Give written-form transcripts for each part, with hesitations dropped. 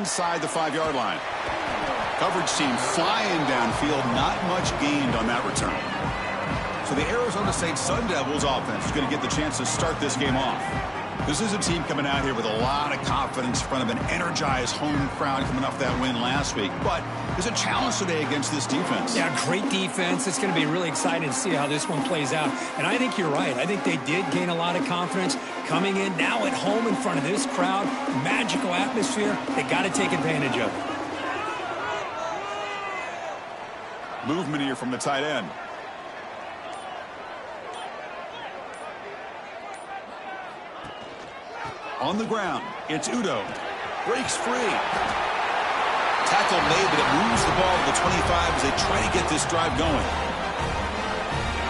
inside the 5-yard line. Coverage team flying downfield, not much gained on that return. So the Arizona State Sun Devils offense is going to get the chance to start this game off. This is a team coming out here with a lot of confidence in front of an energized home crowd coming off that win last week. But there's a challenge today against this defense. Yeah, great defense. It's going to be really exciting to see how this one plays out. And I think you're right. I think they did gain a lot of confidence coming in now at home in front of this crowd. Magical atmosphere. They got to take advantage of it. Movement here from the tight end. On the ground, it's Udo. Breaks free. Tackle made, but it moves the ball to the 25 as they try to get this drive going.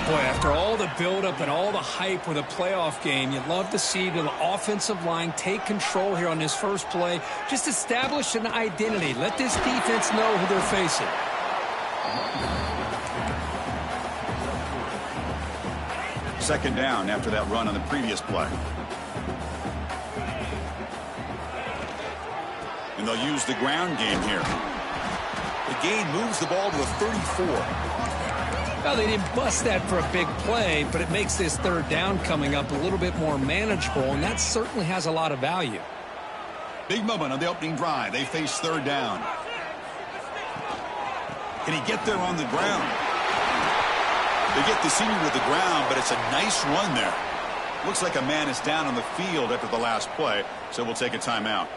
Boy, after all the buildup and all the hype with a playoff game, you'd love to see the offensive line take control here on this first play. Just establish an identity. Let this defense know who they're facing. Second down after that run on the previous play. And they'll use the ground game here. The gain moves the ball to the 34. Well, they didn't bust that for a big play, but it makes this third down coming up a little bit more manageable, and that certainly has a lot of value. Big moment on the opening drive. They face third down. Can he get there on the ground? They get the senior to the ground, but it's a nice run there. Looks like a man is down on the field after the last play, so we'll take a timeout.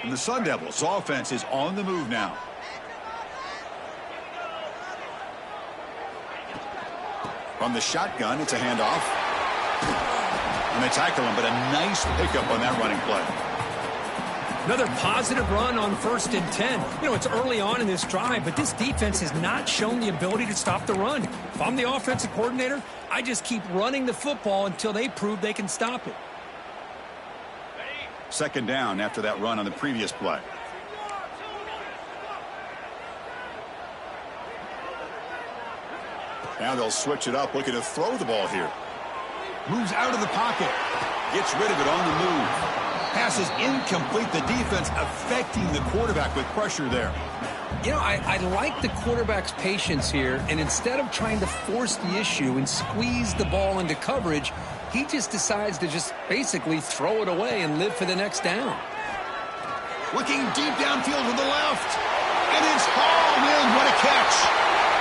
And the Sun Devils offense is on the move now. From the shotgun, it's a handoff. And they tackle him, but a nice pickup on that running play. Another positive run on 1st and 10. You know, it's early on in this drive, but this defense has not shown the ability to stop the run. If I'm the offensive coordinator, I just keep running the football until they prove they can stop it. Second down after that run on the previous play. Now they'll switch it up, looking to throw the ball here. Moves out of the pocket. Gets rid of it on the move. Pass is incomplete. The defense affecting the quarterback with pressure there. You know, I like the quarterback's patience here, and instead of trying to force the issue and squeeze the ball into coverage, he just decides to just basically throw it away and live for the next down. Looking deep downfield to the left. And it's hauled in. What a catch.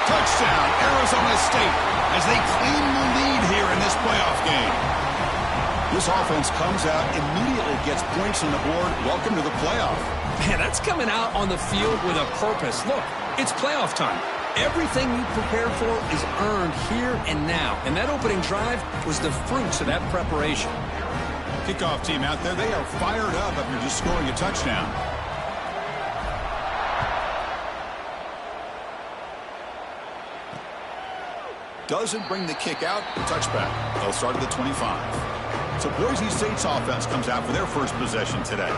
Touchdown, Arizona State, as they claim the lead here in this playoff game. This offense comes out, immediately gets points on the board. Welcome to the playoff. Man, that's coming out on the field with a purpose. Look, it's playoff time. Everything you prepare for is earned here and now. And that opening drive was the fruits of that preparation. Kickoff team out there, they are fired up after just scoring a touchdown. Doesn't bring the kick out, touchback. They'll start at the 25. So Boise State's offense comes out for their first possession today.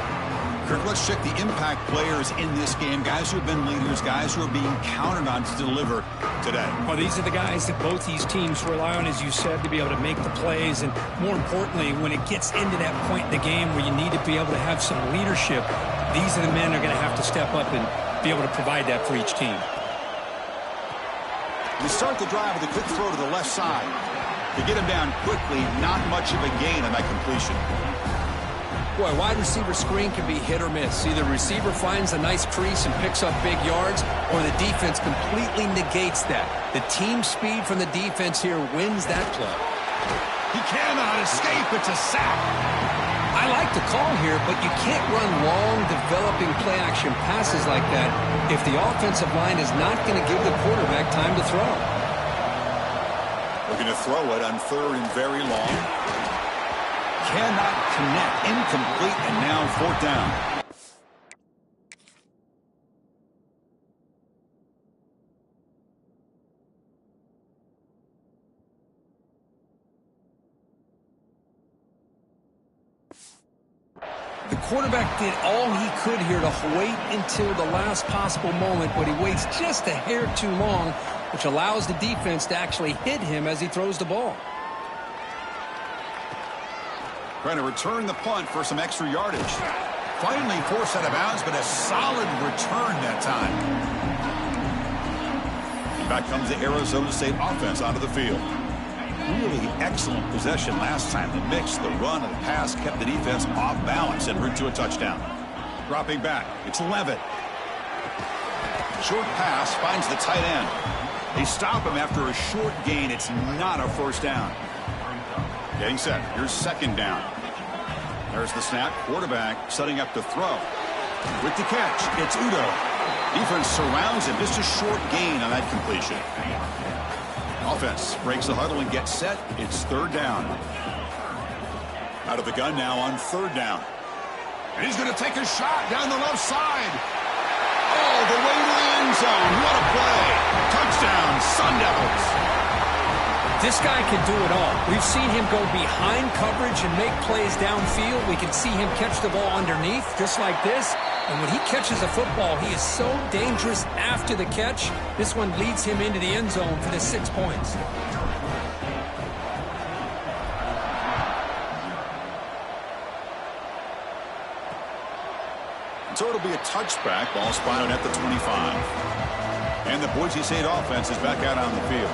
Kirk, let's check the impact players in this game. Guys who have been leaders, guys who are being counted on to deliver today. Well, these are the guys that both these teams rely on, as you said, to be able to make the plays. And more importantly, when it gets into that point in the game where you need to be able to have some leadership, these are the men that are going to have to step up and be able to provide that for each team. We start the drive with a quick throw to the left side. To get him down quickly, not much of a gain on that completion. Boy, wide receiver screen can be hit or miss. Either receiver finds a nice crease and picks up big yards, or the defense completely negates that. The team speed from the defense here wins that play. He cannot escape. It's a sack. I like the call here, but you can't run long, developing play-action passes like that if the offensive line is not going to give the quarterback time to throw. Looking to throw it on third and very long. Cannot connect. Incomplete, and now fourth down. The quarterback did all he could here to wait until the last possible moment, but he waits just a hair too long, which allows the defense to actually hit him as he throws the ball. Trying to return the punt for some extra yardage. Finally forced out of bounds, but a solid return that time. And back comes the Arizona State offense onto the field. Really excellent possession last time. The mix, the run, and the pass kept the defense off balance en route to a touchdown. Dropping back, it's Levitt. Short pass finds the tight end. They stop him after a short gain. It's not a first down. Getting set. Here's second down. There's the snap. Quarterback setting up to throw. With the catch, it's Udo. Defense surrounds him. Just a short gain on that completion. Offense breaks the huddle and gets set. It's third down. Out of the gun now on third down. And he's going to take a shot down the left side. All the way to the end zone. What a play. Touchdown, Sun Devils. This guy can do it all. We've seen him go behind coverage and make plays downfield. We can see him catch the ball underneath, just like this. And when he catches a football, he is so dangerous after the catch. This one leads him into the end zone for the 6 points. So it'll be a touchback. Ball spotted at the 25. And the Boise State offense is back out on the field.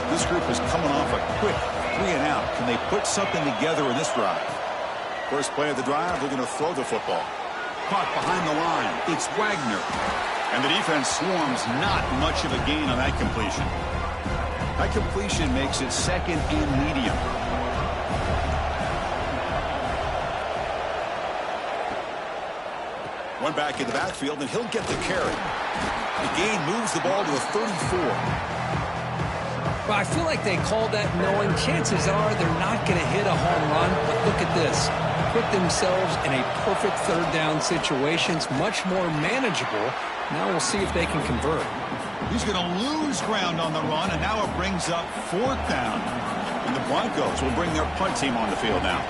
This group is coming off a quick 3 and out. Can they put something together in this drive? First play of the drive, they're going to throw the football. Caught behind the line. It's Wagner. And the defense swarms. Not much of a gain on that completion. That completion makes it second and medium. One back in the backfield, and he'll get the carry. The gain moves the ball to the 34. Well, I feel like they called that knowing chances are they're not going to hit a home run. But look at this. Put themselves in a perfect third down situation. It's much more manageable. Now we'll see if they can convert. He's going to lose ground on the run, and now it brings up fourth down. And the Broncos will bring their punt team on the field now.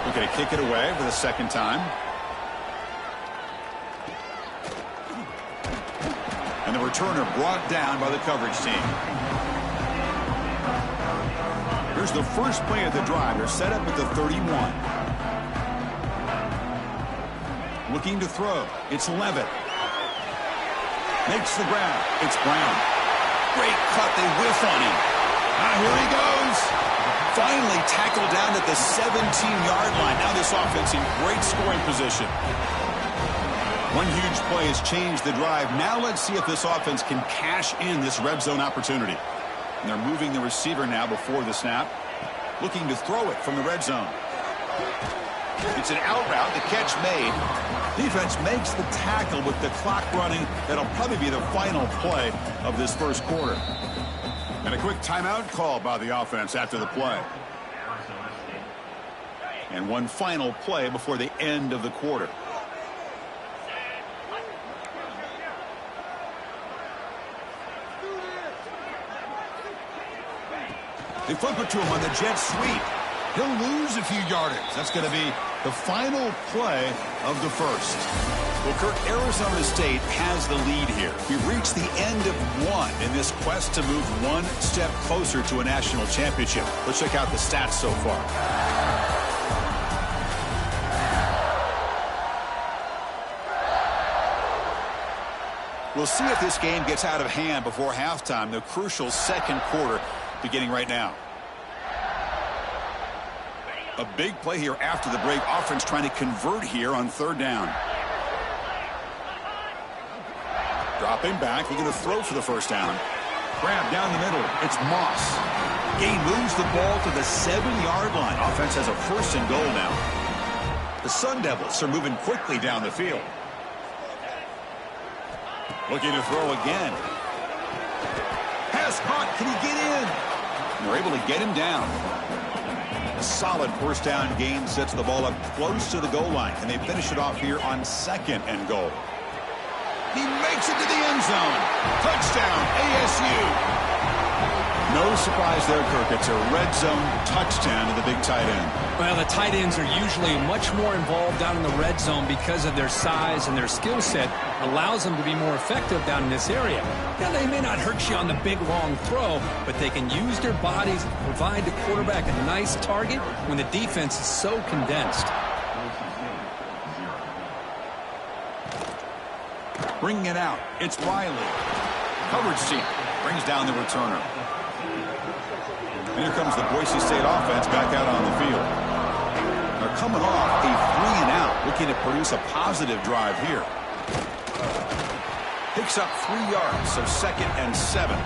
They're going to kick it away for the second time. And the returner brought down by the coverage team. Here's the first play of the drive. They're set up at the 31. Looking to throw. It's Levitt. Makes the grab. It's Brown. Great cut. They whiff on him. Here he goes. Finally tackled down at the 17-yard line. Now this offense in great scoring position. One huge play has changed the drive. Now let's see if this offense can cash in this red zone opportunity. And they're moving the receiver now before the snap. Looking to throw it from the red zone. It's an out route. The catch made. Defense makes the tackle with the clock running. That'll probably be the final play of this first quarter. And a quick timeout call by the offense after the play. And one final play before the end of the quarter. They flip it to him on the jet sweep. He'll lose a few yardage. That's going to be the final play of the first. Well, Kirk, Arizona State has the lead here. We've reached the end of one in this quest to move one step closer to a national championship. Let's check out the stats so far. We'll see if this game gets out of hand before halftime. The crucial second quarter beginning right now. A big play here after the break. Offense trying to convert here on third down. Dropping back. Looking to throw for the first down. Grab down the middle. It's Moss. Gain moves the ball to the 7-yard line. Offense has a first and goal now. The Sun Devils are moving quickly down the field. Looking to throw again. Pass caught. Can he get in? And they're able to get him down. A solid first down gain sets the ball up close to the goal line. And they finish it off here on second and goal. He makes it to the end zone. Touchdown, ASU. No surprise there, Kirk. It's a red zone touchdown to the big tight end. Well, the tight ends are usually much more involved down in the red zone because of their size and their skill set allows them to be more effective down in this area. Now, they may not hurt you on the big, long throw, but they can use their bodies to provide the quarterback a nice target when the defense is so condensed. Bringing it out, it's Riley. Coverage team brings down the returner. And here comes the Boise State offense back out on the field. They're coming off a 3-and-out, looking to produce a positive drive here. Picks up 3 yards, so 2nd and 7.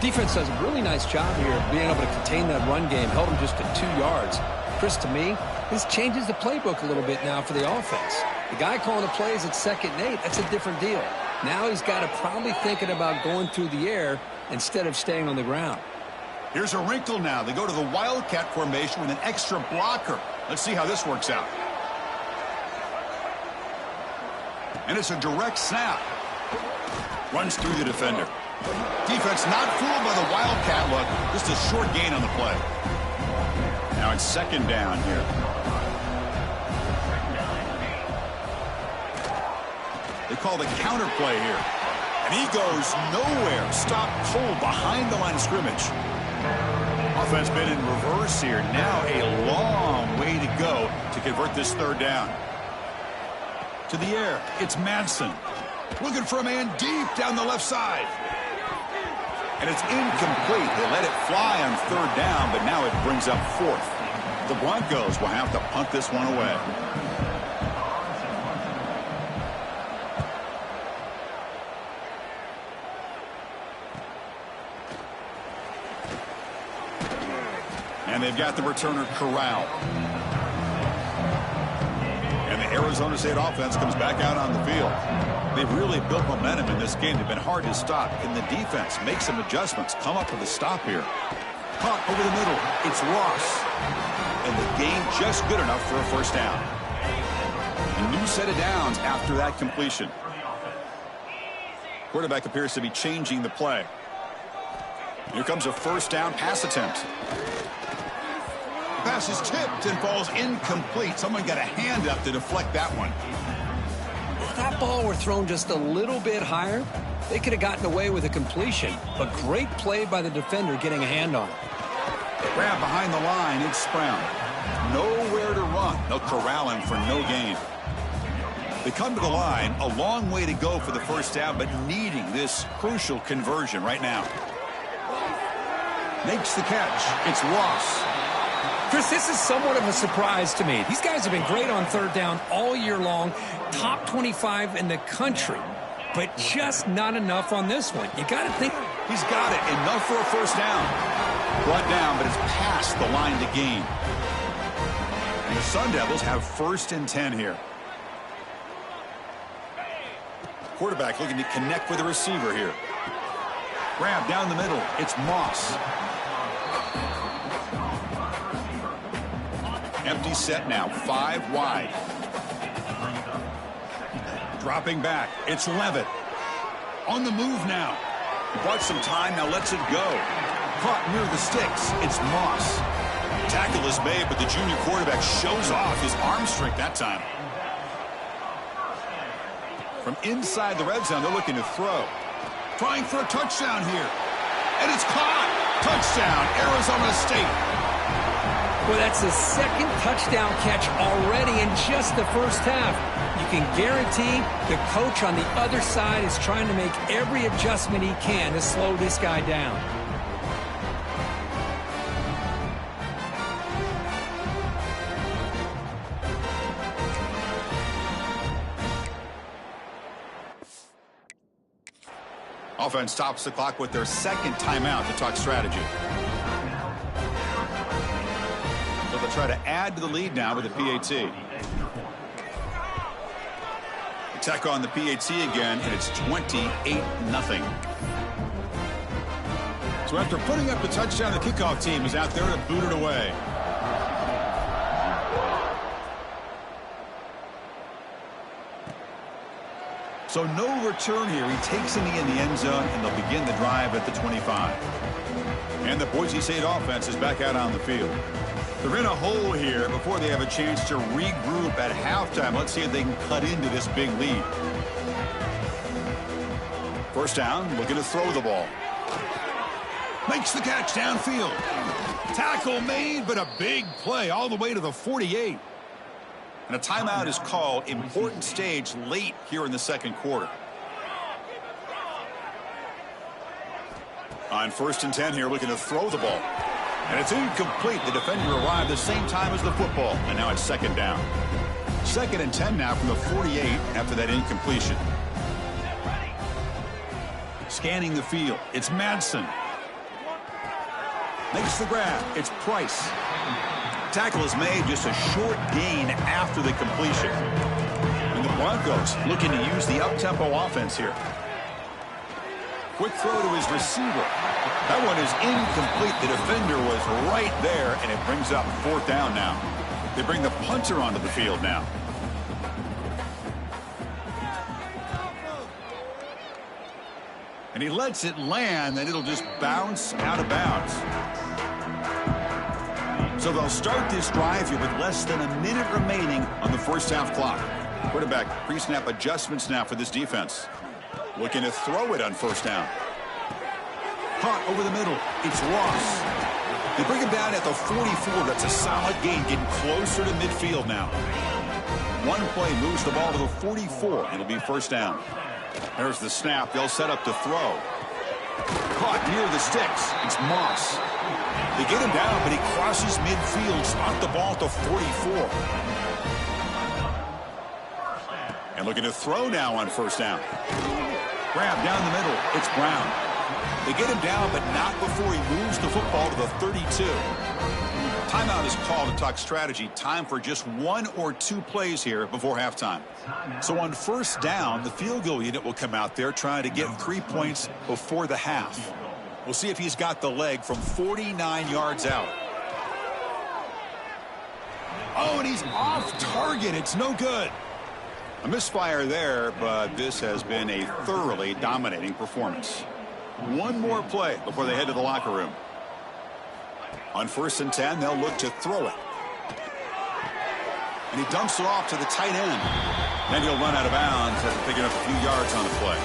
Defense does a really nice job here of being able to contain that run game, held them just to 2 yards. Chris, to me, this changes the playbook a little bit now for the offense. The guy calling the plays at 2nd and 8, that's a different deal. Now he's got to probably thinking about going through the air instead of staying on the ground. Here's a wrinkle now. They go to the Wildcat formation with an extra blocker. Let's see how this works out. And it's a direct snap. Runs through the defender. Defense not fooled by the Wildcat look. Just a short gain on the play. Now it's 2nd down here. They call the counter play here. And he goes nowhere. Stop pulled behind the line of scrimmage. Offense been in reverse here. Now a long way to go to convert this 3rd down. To the air, it's Madsen. Looking for a man deep down the left side. And it's incomplete. They let it fly on 3rd down, but now it brings up 4th. The Broncos will have to punt this one away. And they've got the returner corralled. And the Arizona State offense comes back out on the field. They've really built momentum in this game. They've been hard to stop. Can the defense make some adjustments? Come up with a stop here. Caught over the middle. It's Ross. And the gain just good enough for a 1st down. A new set of downs after that completion. Quarterback appears to be changing the play. Here comes a 1st down pass attempt. Pass is tipped and falls incomplete. Someone got a hand up to deflect that one. If that ball were thrown just a little bit higher, they could have gotten away with a completion. But great play by the defender getting a hand on it. Grab behind the line. It's Brown. Nowhere to run. They'll corral him for no gain. They come to the line. A long way to go for the 1st down, but needing this crucial conversion right now. Makes the catch. It's Ross. Chris, this is somewhat of a surprise to me. These guys have been great on 3rd down all year long. Top 25 in the country. But just not enough on this one. You got to think. He's got it. Enough for a 1st down. Brought down, but it's past the line to gain. And the Sun Devils have 1st and 10 here. Quarterback looking to connect with the receiver here. Grab down the middle. It's Moss. Empty set now, 5 wide. Dropping back, it's Levitt. On the move now. Bought some time, now lets it go. Caught near the sticks, it's Moss. Tackle is made, but the junior quarterback shows off his arm strength that time. From inside the red zone, they're looking to throw. Trying for a touchdown here. And it's caught. Touchdown, Arizona State. Well, that's the 2nd touchdown catch already in just the 1st half. You can guarantee the coach on the other side is trying to make every adjustment he can to slow this guy down. Offense stops the clock with their 2nd timeout to talk strategy. So they'll try to add to the lead now with the PAT. Attack on the PAT again, and it's 28-0. So after putting up the touchdown, the kickoff team is out there to boot it away. So no return here. He takes in the end zone, and they'll begin the drive at the 25. And the Boise State offense is back out on the field. They're in a hole here before they have a chance to regroup at halftime. Let's see if they can cut into this big lead. First down, looking to throw the ball. Makes the catch downfield. Tackle made, but a big play all the way to the 48. And a timeout is called. Important stage late here in the second quarter. On 1st and 10 here, looking to throw the ball. And it's incomplete. The defender arrived the same time as the football. And now it's 2nd down. 2nd and 10 now from the 48 after that incompletion. Scanning the field. It's Madsen. Makes the grab. It's Price. Tackle is made, just a short gain after the completion. And the Broncos looking to use the up-tempo offense here. Quick throw to his receiver. That one is incomplete. The defender was right there, and it brings up 4th down now. They bring the punter onto the field now. And he lets it land, and it'll just bounce out of bounds. So they'll start this drive here with less than a minute remaining on the first half clock. Quarterback pre-snap adjustments now for this defense. Looking to throw it on 1st down. Caught over the middle. It's Ross. They bring him down at the 44. That's a solid gain, getting closer to midfield now. One play moves the ball to the 44. It'll be 1st down. There's the snap. They'll set up to throw. Caught near the sticks. It's Moss. They get him down, but he crosses midfield. Spot the ball at the 44. And looking to throw now on 1st down. Grab down the middle. It's Brown. They get him down, but not before he moves the football to the 32. Timeout is called to talk strategy. Time for just 1 or 2 plays here before halftime. So on 1st down, the field goal unit will come out there trying to get 3 points before the half. We'll see if he's got the leg from 49 yards out. Oh, and he's off target. It's no good. A misfire there, but this has been a thoroughly dominating performance. One more play before they head to the locker room. On 1st and 10, they'll look to throw it. And he dumps it off to the tight end. Then he'll run out of bounds after picking up a few yards on the play.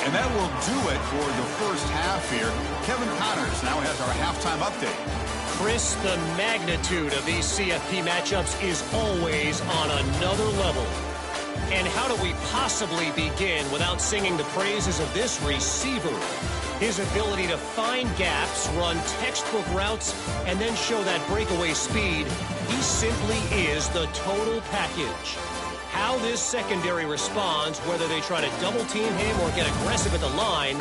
And that will do it for the first half here. Kevin Connors now has our halftime update. Chris, the magnitude of these CFP matchups is always on another level. And how do we possibly begin without singing the praises of this receiver? His ability to find gaps, run textbook routes, and then show that breakaway speed. He simply is the total package. How this secondary responds, whether they try to double team him or get aggressive at the line,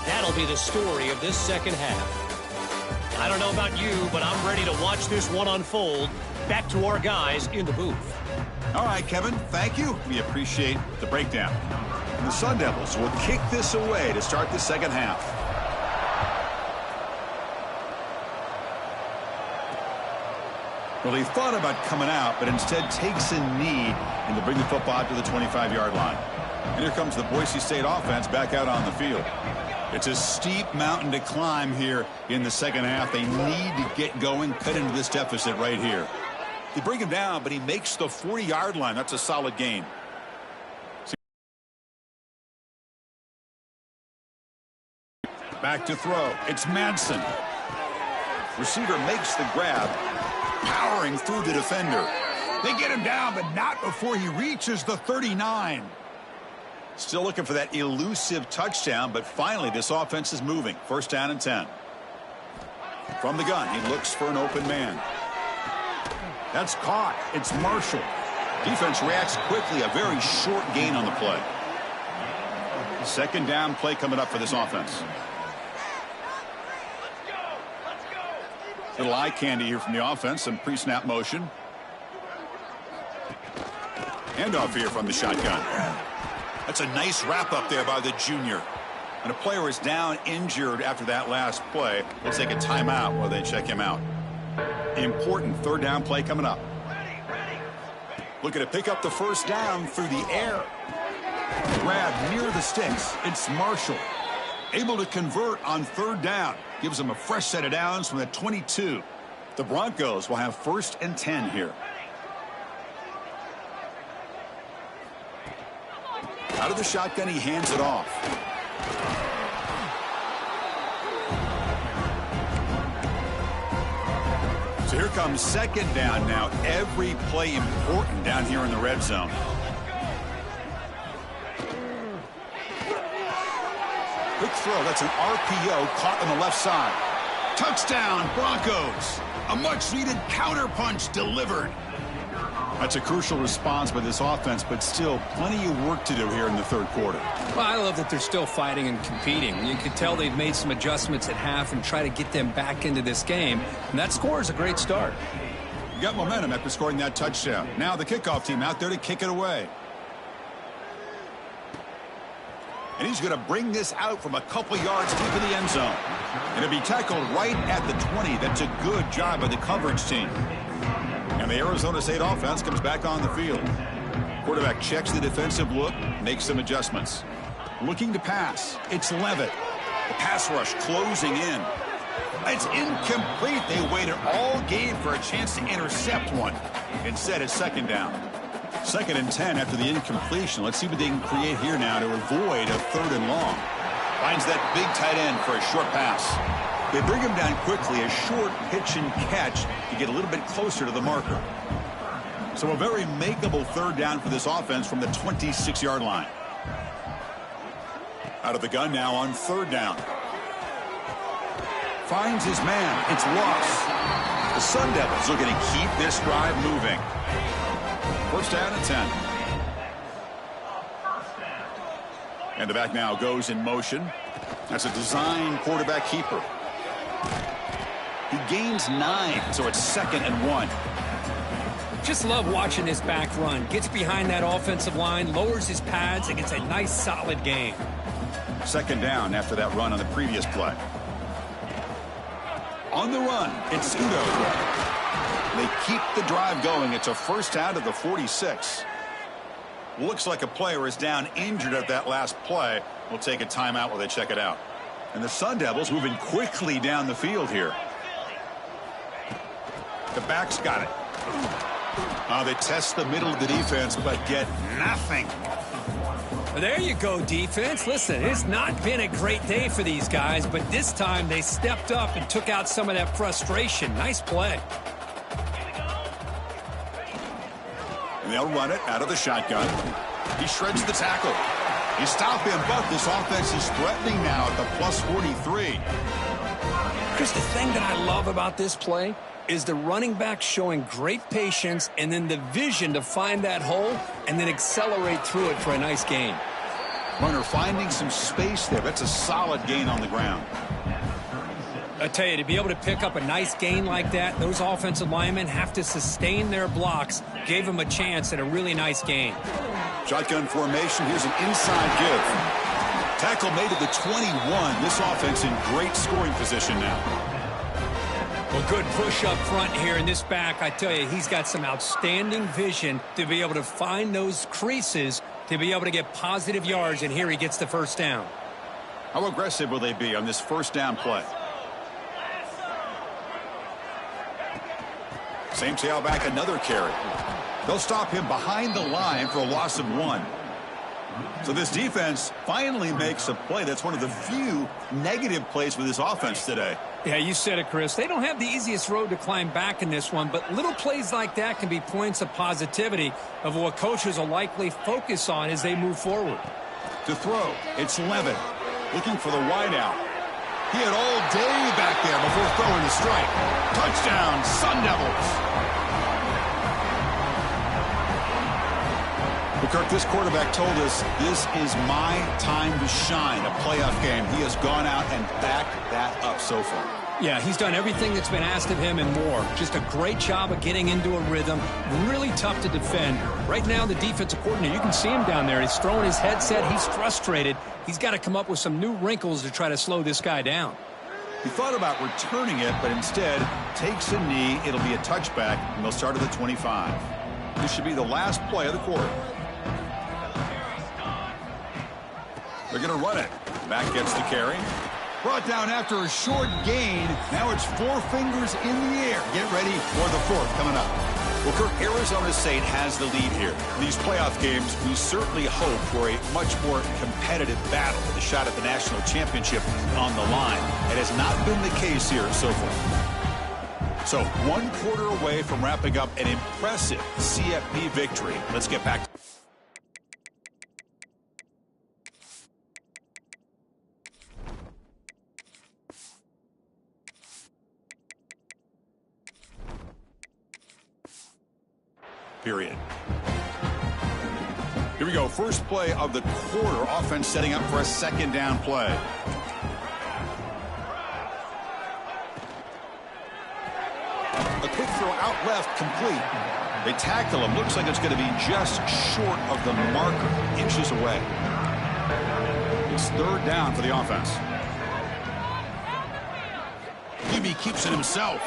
that'll be the story of this second half. I don't know about you, but I'm ready to watch this one unfold. Back to our guys in the booth. All right, Kevin, thank you. We appreciate the breakdown. The Sun Devils will kick this away to start the second half. Well, he thought about coming out, but instead takes a knee and to bring the football out to the 25-yard line. And here comes the Boise State offense back out on the field. It's a steep mountain to climb here in the second half. They need to get going, cut into this deficit right here. They bring him down, but he makes the 40-yard line. That's a solid gain. Back to throw. It's Madsen. Receiver makes the grab, powering through the defender. They get him down, but not before he reaches the 39. Still looking for that elusive touchdown, but finally this offense is moving. 1st down and 10. From the gun, he looks for an open man. That's caught. It's Marshall. Defense reacts quickly. A very short gain on the play. 2nd down play coming up for this offense. Little eye candy here from the offense. Some pre-snap motion. Handoff here from the shotgun. That's a nice wrap up there by the junior. And a player is down injured after that last play. We'll take a timeout while they check him out. Important 3rd down play coming up. Looking to pick up the 1st down through the air. Grab near the sticks. It's Marshall. Able to convert on third down. Gives them a fresh set of downs from the 22. The Broncos will have 1st and 10 here. Out of the shotgun, he hands it off. So here comes 2nd down now. Every play important down here in the red zone. Quick throw. That's an RPO caught on the left side. Touchdown, Broncos. A much-needed counterpunch delivered. That's a crucial response by this offense, but still plenty of work to do here in the 3rd quarter. Well, I love that they're still fighting and competing. You can tell they've made some adjustments at half and try to get them back into this game. And that score is a great start. You got momentum after scoring that touchdown. Now the kickoff team out there to kick it away. And he's going to bring this out from a couple yards deep in the end zone. And it'll be tackled right at the 20. That's a good job by the coverage team. And the Arizona State offense comes back on the field. Quarterback checks the defensive look, makes some adjustments. Looking to pass. It's Levitt. The pass rush closing in. It's incomplete. They waited all game for a chance to intercept one. Instead, it's 2nd down. 2nd and 10 after the incompletion. Let's see what they can create here now to avoid a 3rd and long. Finds that big tight end for a short pass. They bring him down quickly, a short pitch and catch to get a little bit closer to the marker. So a very makeable 3rd down for this offense from the 26-yard line. Out of the gun now on 3rd down. Finds his man. It's Ross. The Sun Devils looking to keep this drive moving. 1st down and 10. And the back now goes in motion. That's a design quarterback keeper. He gains 9, so it's 2nd and 1. Just love watching this back run. Gets behind that offensive line, lowers his pads, and gets a nice solid gain. 2nd down after that run on the previous play. On the run, it's Udo. They keep the drive going. It's a 1st down to the 46. Looks like a player is down injured at that last play. We'll take a timeout while they check it out. And the Sun Devils moving quickly down the field here. The back's got it. They test the middle of the defense, but get nothing. There you go, defense. Listen, it's not been a great day for these guys, but this time they stepped up and took out some of that frustration. Nice play. And they'll run it out of the shotgun. He shreds the tackle. You stop him, but this offense is threatening now at the plus 43. Chris, the thing that I love about this play is the running back showing great patience and then the vision to find that hole and then accelerate through it for a nice gain. Runner finding some space there. That's a solid gain on the ground. I tell you, to be able to pick up a nice gain like that, those offensive linemen have to sustain their blocks. Gave them a chance at a really nice gain. Shotgun formation. Here's an inside give. Tackle made at the 21. This offense in great scoring position now. Well, good push up front here in this back. I tell you, he's got some outstanding vision to be able to find those creases to be able to get positive yards, and here he gets the 1st down. How aggressive will they be on this 1st down play? Same tailback, another carry. They'll stop him behind the line for a loss of 1. So this defense finally makes a play. That's one of the few negative plays for this offense today. Yeah, you said it, Chris. They don't have the easiest road to climb back in this one, but little plays like that can be points of positivity of what coaches will likely focus on as they move forward. To throw, it's Levitt looking for the wideout. He had all day back there before throwing the strike. Touchdown, Sun Devils. Well, Kirk, this quarterback told us this is my time to shine, a playoff game. He has gone out and backed that up so far. Yeah, he's done everything that's been asked of him and more. Just a great job of getting into a rhythm. Really tough to defend. Right now, the defensive coordinator, you can see him down there. He's throwing his headset. He's frustrated. He's got to come up with some new wrinkles to try to slow this guy down. He thought about returning it, but instead takes a knee. It'll be a touchback, and they'll start at the 25. This should be the last play of the quarter. They're going to run it. Back gets the carry. Brought down after a short gain. Now it's 4 fingers in the air. Get ready for the 4th coming up. Well, Kirk, Arizona State has the lead here. In these playoff games, we certainly hope for a much more competitive battle with a shot at the national championship on the line. It has not been the case here so far. So 1 quarter away from wrapping up an impressive CFP victory. Let's get back to period. Here we go. First play of the quarter. Offense setting up for a 2nd down play. A quick throw out left, complete. They tackle him. Looks like it's going to be just short of the marker, inches away. It's 3rd down for the offense. Jimmy keeps it himself.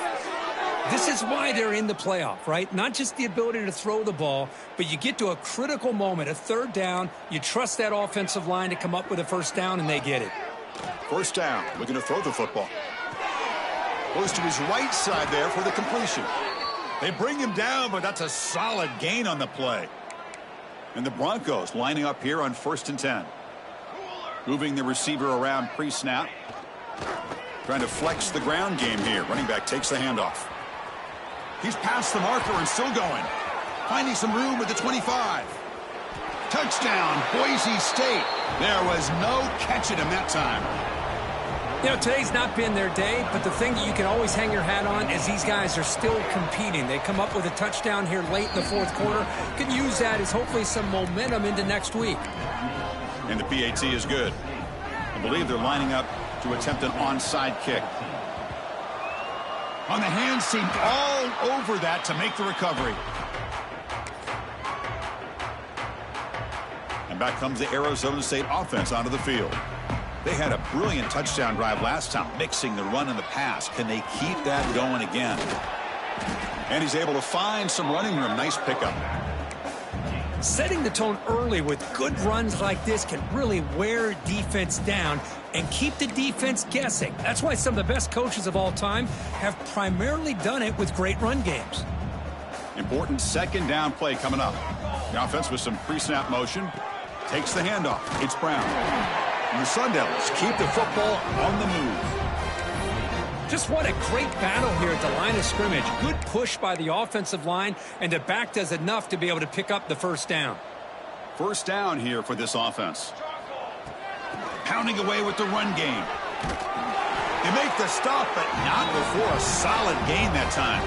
This is why they're in the playoff, right? Not just the ability to throw the ball, but you get to a critical moment, a 3rd down. You trust that offensive line to come up with a 1st down, and they get it. 1st down, looking to throw the football. Goes to his right side there for the completion. They bring him down, but that's a solid gain on the play. And the Broncos lining up here on 1st and 10. Moving the receiver around pre-snap. Trying to flex the ground game here. Running back takes the handoff. He's past the marker and still going. Finding some room at the 25. Touchdown, Boise State. There was no catching him that time. You know, today's not been their day, but the thing that you can always hang your hat on is these guys are still competing. They come up with a touchdown here late in the 4th quarter. Can use that as hopefully some momentum into next week. And the PAT is good. I believe they're lining up to attempt an onside kick. On the hand seam, all over that to make the recovery. And back comes the Arizona State offense onto the field. They had a brilliant touchdown drive last time, mixing the run and the pass. Can they keep that going again? And he's able to find some running room. Nice pickup. Setting the tone early with good runs like this can really wear defense down and keep the defense guessing. That's why some of the best coaches of all time have primarily done it with great run games. Important 2nd down play coming up. The offense with some pre-snap motion. Takes the handoff. It's Brown. And the Sun Devils keep the football on the move. Just what a great battle here at the line of scrimmage. Good push by the offensive line, and the back does enough to be able to pick up the 1st down. 1st down here for this offense. Pounding away with the run game. They make the stop, but not before a solid gain that time.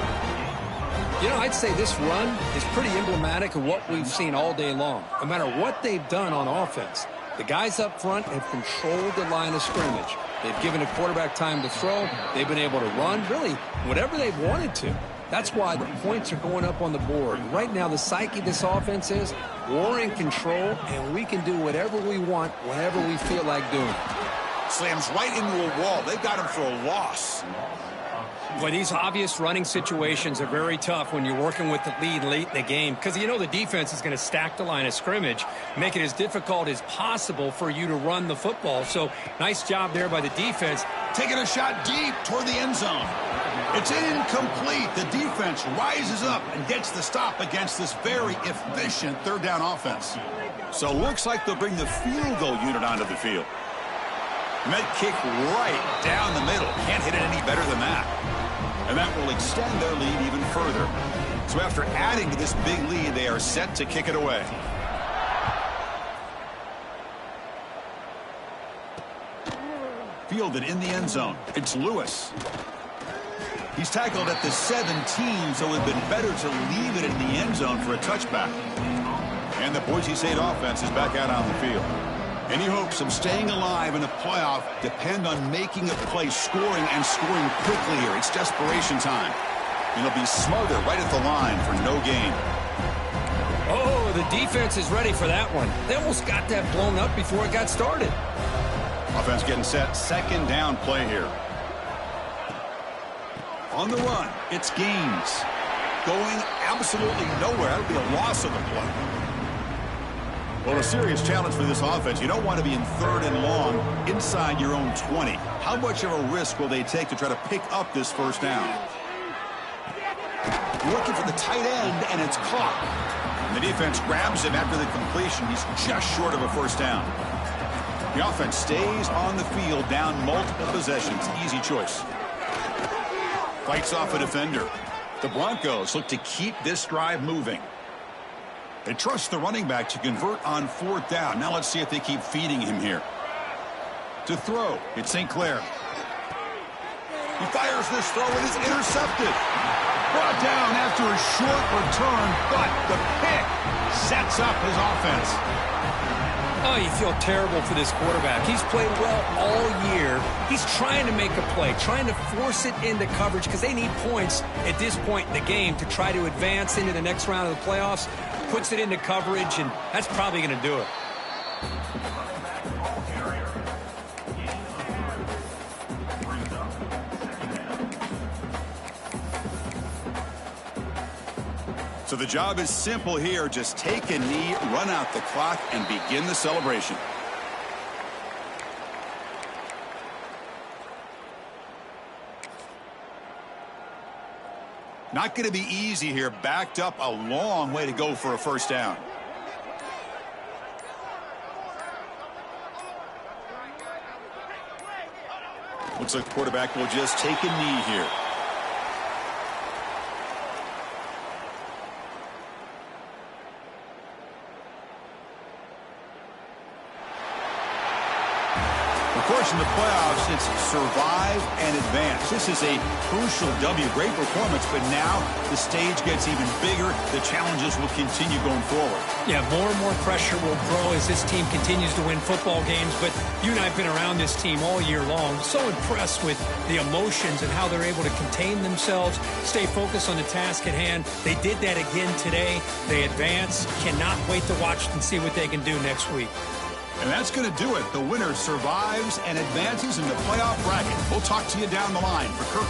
You know, I'd say this run is pretty emblematic of what we've seen all day long. No matter what they've done on offense, the guys up front have controlled the line of scrimmage. They've given a quarterback time to throw. They've been able to run, really, whatever they've wanted to. That's why the points are going up on the board. Right now, the psyche of this offense is we're in control, and we can do whatever we want whenever we feel like doing it. Slams right into a wall. They've got him for a loss. Boy, these obvious running situations are very tough when you're working with the lead late in the game because you know the defense is going to stack the line of scrimmage, make it as difficult as possible for you to run the football. So nice job there by the defense. Taking a shot deep toward the end zone. It's incomplete. The defense rises up and gets the stop against this very efficient 3rd down offense. So looks like they'll bring the field goal unit onto the field. Met kick right down the middle. Can't hit it any better than that. And that will extend their lead even further. So after adding to this big lead, they are set to kick it away. Fielded in the end zone. It's Lewis. He's tackled at the 17, so it would have been better to leave it in the end zone for a touchback. And the Boise State offense is back out on the field. Any hopes of staying alive in a playoff depend on making a play, scoring, and scoring quickly here. It's desperation time. And it'll be Smother right at the line for no gain. Oh, the defense is ready for that one. They almost got that blown up before it got started. Offense getting set. 2nd down play here. On the run, it's Gaines. Going absolutely nowhere. That'll be a loss of the play. Well, a serious challenge for this offense. You don't want to be in 3rd and long inside your own 20. How much of a risk will they take to try to pick up this first down? Looking for the tight end, and it's caught. And the defense grabs him after the completion. He's just short of a first down. The offense stays on the field, down multiple possessions. Easy choice. Fights off a defender. The Broncos look to keep this drive moving. They trust the running back to convert on 4th down. Now let's see if they keep feeding him here. To throw, it's St. Clair. He fires this throw, and is intercepted. Brought down after a short return, but the pick sets up his offense. Oh, you feel terrible for this quarterback. He's played well all year. He's trying to make a play, trying to force it into coverage because they need points at this point in the game to try to advance into the next round of the playoffs. Puts it into coverage, and that's probably going to do it. So the job is simple here. Just take a knee, run out the clock, and begin the celebration. Not going to be easy here. Backed up a long way to go for a first down. Looks like the quarterback will just take a knee here. Of course, in the playoffs, it's survive and advance. This is a crucial W. Great performance, but now the stage gets even bigger. The challenges will continue going forward. Yeah, more and more pressure will grow as this team continues to win football games. But you and I have been around this team all year long. So impressed with the emotions and how they're able to contain themselves, stay focused on the task at hand. They did that again today. They advance. Cannot wait to watch and see what they can do next week. And that's going to do it. The winner survives and advances in the playoff bracket. We'll talk to you down the line. For Kirk